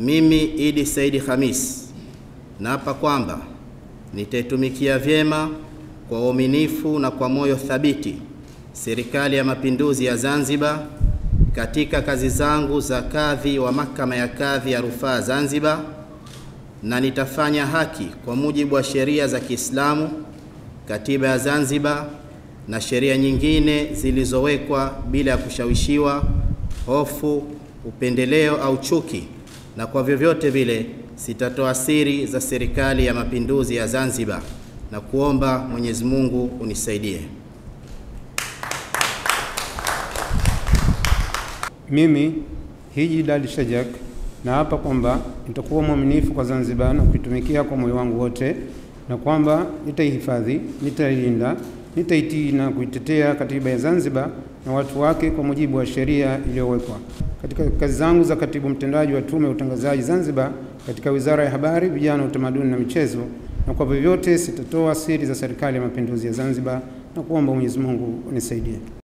Mimi Idi Saidi Khamis naapa kwamba nitaitumikia vyema kwa uaminifu na kwa moyo thabiti Serikali ya Mapinduzi ya Zanzibar katika kazi zangu za kadhi wa Mahakama ya Kadhi ya Rufaa Zanzibar, na nitafanya haki kwa mujibu wa sheria za Kiislamu, Katiba ya Zanzibar na sheria nyingine zilizowekwa bila ya kushawishiwa, hofu, upendeleo au chuki, na kwa vyovyote vile sitatoa siri za Serikali ya Mapinduzi ya Zanzibar, na kuomba Mwenyezi Mungu unisaidie. Mimi Hiji Dadi Shajak naapa kwamba nitakuwa mwaminifu kwa Zanzibar na kuitumikia kwa moyo wangu wote, na kwamba nitaihifadhi, nitailinda, nitaitii na kuitetea Katiba ya Zanzibar na watu wake kwa mujibu wa sheria iliyowekwa. Katika kazi zangu za katibu mtendaji wa Tume ya Utangazaji Zanzibar katika Wizara ya Habari, Vijana, Utamaduni na Michezo, na kwa vyovyote sitatoa siri za Serikali ya Mapinduzi ya Zanzibar, na kuomba Mwenyezi Mungu unisaidie.